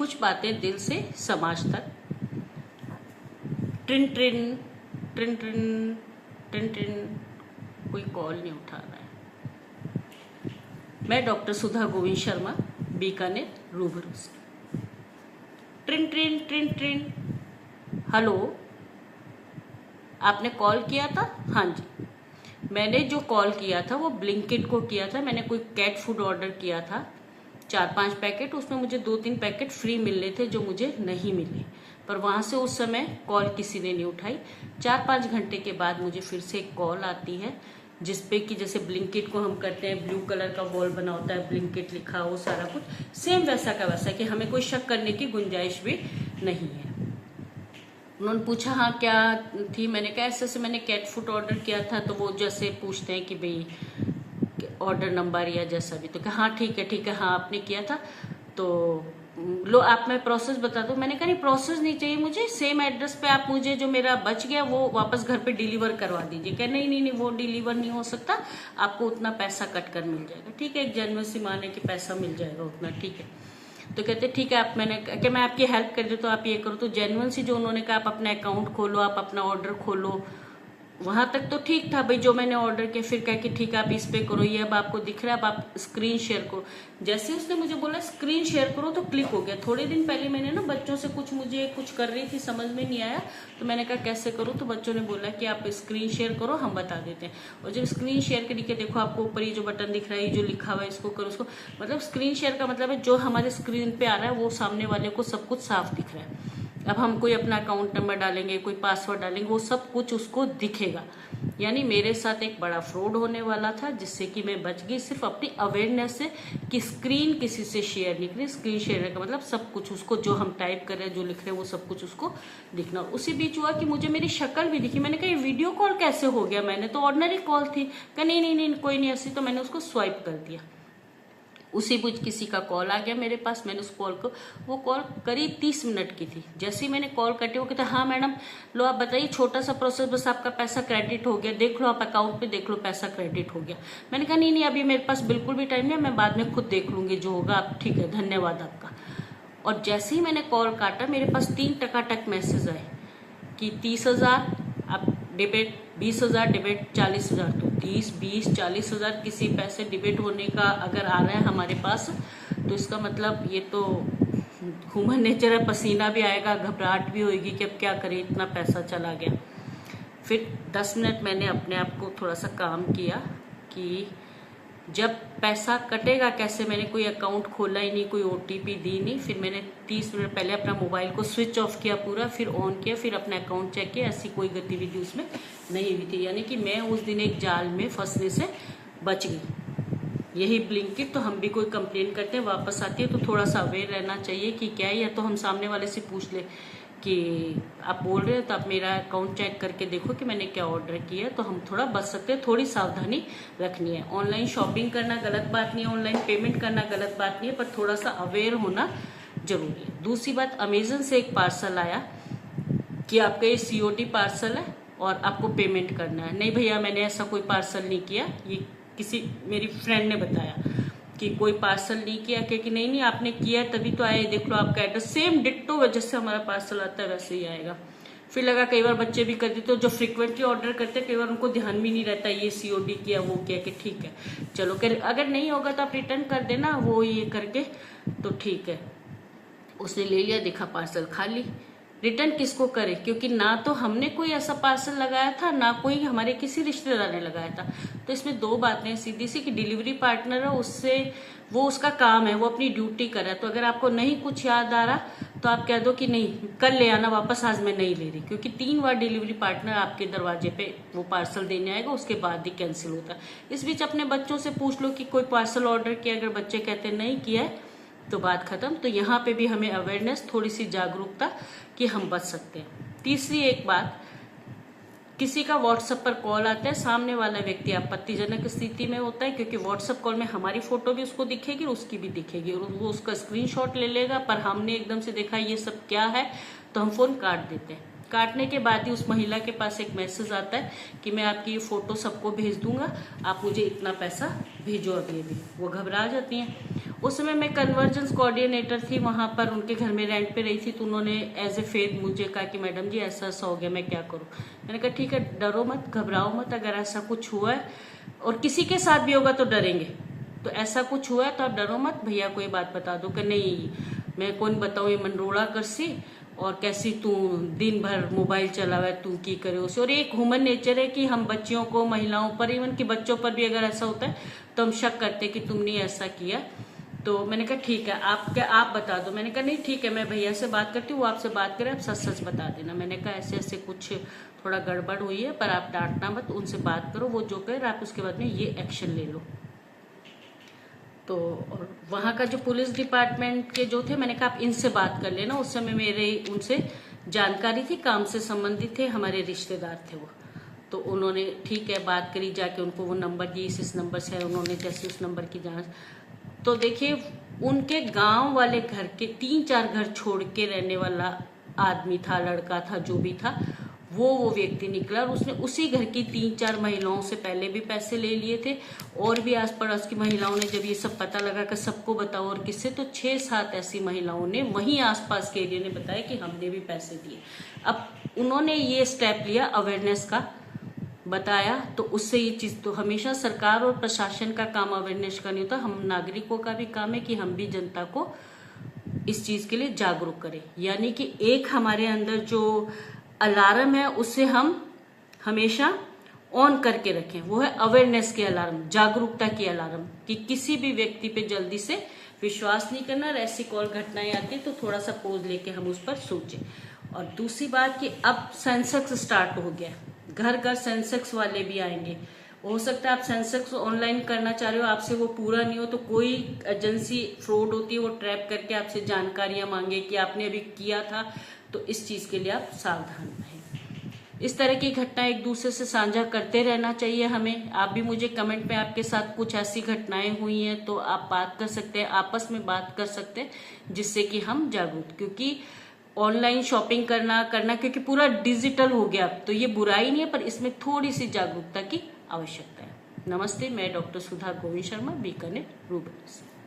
कुछ बातें दिल से समाज तक। ट्रिन ट्रिन ट्रिन ट्रिन ट्रिन ट्रिन, कोई कॉल नहीं उठा रहा है। मैं डॉक्टर सुधा गोविंद शर्मा, बीकानेर रूबरू से। ट्रिन ट्रिन ट्रिन ट्रिन, हेलो, आपने कॉल किया था? हाँ जी, मैंने जो कॉल किया था वो ब्लिंकिट को किया था। मैंने कोई कैट फूड ऑर्डर किया था, 4-5 पैकेट। उसमें मुझे 2-3 पैकेट फ्री मिलने थे जो मुझे नहीं मिले, पर वहां से उस समय कॉल किसी ने नहीं उठाई। 4-5 घंटे के बाद मुझे फिर से एक कॉल आती है, जिसपे कि जैसे ब्लिंकिट को हम करते हैं, ब्लू कलर का बॉल बना होता है, ब्लिंकिट लिखा हो, सारा कुछ सेम वैसा का वैसा, कि हमें कोई शक करने की गुंजाइश भी नहीं है। उन्होंने पूछा हाँ क्या थी, मैंने कहा ऐसे से मैंने कैट फूड ऑर्डर किया था। तो वो जैसे पूछते हैं कि भाई ऑर्डर नंबर या जैसा भी, तो कहा हाँ ठीक है हाँ आपने किया था, तो लो आप मैं प्रोसेस बता दूं। मैंने कहा नहीं प्रोसेस नहीं चाहिए मुझे, सेम एड्रेस पे आप मुझे जो मेरा बच गया वो वापस घर पे डिलीवर करवा दीजिए। कह नहीं वो डिलीवर नहीं हो सकता, आपको उतना पैसा कट कर मिल जाएगा। ठीक है, एक जेन्युइन सी मान है कि पैसा मिल जाएगा उतना, ठीक है। तो कहते ठीक है, आप मैंने कि मैं आपकी हेल्प कर दूं तो आप ये करो। तो जेन्युइन सी जो उन्होंने कहा, आप अपना अकाउंट खोलो, आप अपना ऑर्डर खोलो, वहां तक तो ठीक था भाई। जो मैंने ऑर्डर किया, फिर कह कि ठीक है आप इस पे करो, ये अब आपको दिख रहा है, अब आप स्क्रीन शेयर करो। जैसे उसने मुझे बोला स्क्रीन शेयर करो तो क्लिक हो गया। थोड़े दिन पहले मैंने ना बच्चों से मुझे कुछ कर रही थी, समझ में नहीं आया, तो मैंने कहा कैसे करूँ, तो बच्चों ने बोला कि आप स्क्रीन शेयर करो, हम बता देते हैं। और जब स्क्रीन शेयर करके देखो, आपको ऊपर ये जो बटन दिख रहा है, जो लिखा हुआ है, इसको करो, उसको, मतलब स्क्रीन शेयर का मतलब है जो हमारे स्क्रीन पे आ रहा है वो सामने वाले को सब कुछ साफ दिख रहा है। अब हम कोई अपना अकाउंट नंबर डालेंगे, कोई पासवर्ड डालेंगे, वो सब कुछ उसको दिखेगा। यानी मेरे साथ एक बड़ा फ्रॉड होने वाला था, जिससे कि मैं बच गई सिर्फ अपनी अवेयरनेस से कि स्क्रीन किसी से शेयर नहीं करें। स्क्रीन शेयर का मतलब सब कुछ उसको, जो हम टाइप कर रहे हैं, जो लिख रहे हैं, वो सब कुछ उसको दिखना। उसी बीच हुआ कि मुझे मेरी शक्ल भी दिखी। मैंने कहा ये वीडियो कॉल कैसे हो गया, मैंने तो ऑर्डिनरी कॉल थी। कहा नहीं कोई नहीं ऐसी, तो मैंने उसको स्वाइप कर दिया। उसी बीच किसी का कॉल आ गया मेरे पास। मैंने उस कॉल को, वो कॉल करीब 30 मिनट की थी। जैसे ही मैंने कॉल कटे, वो कहता हाँ मैडम लो आप बताइए, छोटा सा प्रोसेस, बस आपका पैसा क्रेडिट हो गया, देख लो आप अकाउंट पे देख लो, पैसा क्रेडिट हो गया। मैंने कहा नहीं अभी मेरे पास बिल्कुल भी टाइम नहीं, मैं बाद में खुद देख लूंगी जो होगा, आप ठीक है धन्यवाद आपका। और जैसे ही मैंने कॉल काटा, मेरे पास 3 टकाटक मैसेज आए कि 30,000 आप डिबेट, 20,000 डिबेट, 40,000। तो 30, 20, 40,000 किसी पैसे डिबेट होने का अगर आ रहा है हमारे पास, तो इसका मतलब ये तो ह्यूमन नेचर है, पसीना भी आएगा, घबराहट भी होगी कि अब क्या करें, इतना पैसा चला गया। फिर 10 मिनट मैंने अपने आप को थोड़ा सा काम किया कि जब पैसा कटेगा कैसे। मैंने कोई अकाउंट खोला ही नहीं, कोई OTP दी नहीं। फिर मैंने 30 मिनट पहले अपना मोबाइल को स्विच ऑफ किया पूरा, फिर ऑन किया, फिर अपना अकाउंट चेक किया। ऐसी कोई गतिविधि उसमें नहीं हुई थी। यानी कि मैं उस दिन एक जाल में फंसने से बच गई। यही ब्लिंकिट, तो हम भी कोई कंप्लेन करते हैं, वापस आती है तो थोड़ा सा अवेयर रहना चाहिए कि क्या है, या तो हम सामने वाले से पूछ ले कि आप बोल रहे हो तो आप मेरा अकाउंट चेक करके देखो कि मैंने क्या ऑर्डर किया है, तो हम थोड़ा बच सकते हैं। थोड़ी सावधानी रखनी है। ऑनलाइन शॉपिंग करना गलत बात नहीं है, ऑनलाइन पेमेंट करना गलत बात नहीं है, पर थोड़ा सा अवेयर होना जरूरी है। दूसरी बात, अमेजन से एक पार्सल आया कि आपका ये COD पार्सल है और आपको पेमेंट करना है। नहीं भैया मैंने ऐसा कोई पार्सल नहीं किया, ये किसी मेरी फ्रेंड ने बताया कि कोई पार्सल नहीं किया। क्योंकि नहीं आपने किया तभी तो आया, देख लो आपका एड्रेस सेम डिट्टो जैसे हमारा पार्सल आता है वैसे ही आएगा। फिर लगा कई बार बच्चे भी कर देते, तो जो फ्रिक्वेंटली ऑर्डर करते हैं कई बार उनको ध्यान भी नहीं रहता ये COD किया वो किया, कि ठीक है चलो अगर नहीं होगा तो आप रिटर्न कर देना, वो ये करके तो ठीक है। उसने ले लिया, देखा पार्सल खाली। रिटर्न किसको करे, क्योंकि ना तो हमने कोई ऐसा पार्सल लगाया था, ना कोई हमारे किसी रिश्तेदार ने लगाया था। तो इसमें 2 बातें सीधी सी कि डिलीवरी पार्टनर है, उससे वो उसका काम है, वो अपनी ड्यूटी कर रहा है। तो अगर आपको नहीं कुछ याद आ रहा तो आप कह दो कि नहीं कल ले आना वापस, आज मैं नहीं ले रही। क्योंकि 3 बार डिलीवरी पार्टनर आपके दरवाजे पे वो पार्सल देने आएगा, उसके बाद ही कैंसिल होता है। इस बीच अपने बच्चों से पूछ लो कि कोई पार्सल ऑर्डर किया, अगर बच्चे कहते नहीं किया है तो बात खत्म। तो यहाँ पे भी हमें अवेयरनेस, थोड़ी सी जागरूकता कि हम बच सकते हैं। तीसरी एक बात, किसी का व्हाट्सएप पर कॉल आता है, सामने वाला व्यक्ति आपत्तिजनक स्थिति में होता है, क्योंकि व्हाट्सएप कॉल में हमारी फोटो भी उसको दिखेगी और उसकी भी दिखेगी, और वो उसका स्क्रीनशॉट ले लेगा। पर हमने एकदम से देखा ये सब क्या है, तो हम फोन काट देते हैं। काटने के बाद ही उस महिला के पास एक मैसेज आता है कि मैं आपकी ये फोटो सबको भेज दूंगा, आप मुझे इतना पैसा भेजो अभी। वो घबरा जाती हैं। उस समय मैं कन्वर्जेंस कोऑर्डिनेटर थी, वहां पर उनके घर में रेंट पे रही थी। तो उन्होंने एज ए फेथ मुझे कहा कि मैडम जी ऐसा ऐसा हो गया, मैं क्या करूं। मैंने कहा ठीक है, डरो मत, घबराओ मत, अगर ऐसा कुछ हुआ है और किसी के साथ भी होगा तो डरेंगे, तो ऐसा कुछ हुआ है तो आप डरो मत, भैया को ये बात बता दो कि नहीं मैं कौन बताऊं, ये मनरोड़ा करसी और कैसी तू दिन भर मोबाइल चलावे, तू की करे उसे। और एक ह्यूमन नेचर है कि हम बच्चियों को, महिलाओं पर, इवन कि बच्चों पर भी अगर ऐसा होता है तो हम शक करते हैं कि तुमने ऐसा किया। तो मैंने कहा ठीक है, आप बता दो। मैंने कहा नहीं ठीक है, मैं भैया से बात करती हूँ, वो आपसे बात करें, आप सच सच बता देना। मैंने कहा ऐसे ऐसे कुछ थोड़ा गड़बड़ हुई है, पर आप डांटना मत, उनसे बात करो, वो जो कहे आप उसके बाद में ये एक्शन ले लो। तो और वहाँ का जो पुलिस डिपार्टमेंट के जो थे, मैंने कहा आप इनसे बात कर लेना। उस समय मेरे उनसे जानकारी थी, काम से संबंधित थे, हमारे रिश्तेदार थे वो। तो उन्होंने ठीक है बात करी, जाके उनको वो नंबर दी, इस नंबर से है, उन्होंने जैसे उस नंबर की जांच। तो देखिए उनके गांव वाले घर के 3-4 घर छोड़ के रहने वाला आदमी था, लड़का था, जो भी था, वो व्यक्ति निकला और उसने उसी घर की 3-4 महिलाओं से पहले भी पैसे ले लिए थे। और भी आस पड़ोस की महिलाओं ने जब ये सब पता लगा कि सबको बताओ और किससे, तो 6-7 ऐसी महिलाओं ने वहीं आसपास के एरिया ने बताया कि हमने भी पैसे दिए। अब उन्होंने ये स्टेप लिया अवेयरनेस का, बताया, तो उससे ये चीज, तो हमेशा सरकार और प्रशासन का काम अवेयरनेस का नहीं होता, हम नागरिकों का भी काम है कि हम भी जनता को इस चीज के लिए जागरूक करें। यानी कि एक हमारे अंदर जो अलार्म है उसे हम हमेशा ऑन करके रखें, वो है अवेयरनेस के अलार्म, जागरूकता की अलार्म, कि किसी भी व्यक्ति पे जल्दी से विश्वास नहीं करना। और ऐसी कॉल घटनाएं आती है तो थोड़ा सा पोज लेके हम उस पर सोचें। और दूसरी बात कि अब सेंसेक्स स्टार्ट हो गया, घर घर सेंसेक्स वाले भी आएंगे। हो सकता है आप सेंसेक्स ऑनलाइन करना चाह रहे हो, आपसे वो पूरा नहीं हो, तो कोई एजेंसी फ्रॉड होती है, वो ट्रैप करके आपसे जानकारियां मांगे कि आपने अभी किया था, तो इस चीज के लिए आप सावधान रहें। इस तरह की घटनाएं एक दूसरे से साझा करते रहना चाहिए हमें। आप भी मुझे कमेंट में आपके साथ कुछ ऐसी घटनाएं हुई हैं तो आप बात कर सकते हैं, आपस में बात कर सकते हैं, जिससे कि हम जागरूक, क्योंकि ऑनलाइन शॉपिंग करना क्योंकि पूरा डिजिटल हो गया, तो ये बुराई नहीं है, पर इसमें थोड़ी सी जागरूकता की आवश्यकता है। नमस्ते, मैं डॉक्टर सुधा गोविंद शर्मा, बीकानेर, रूबेन से।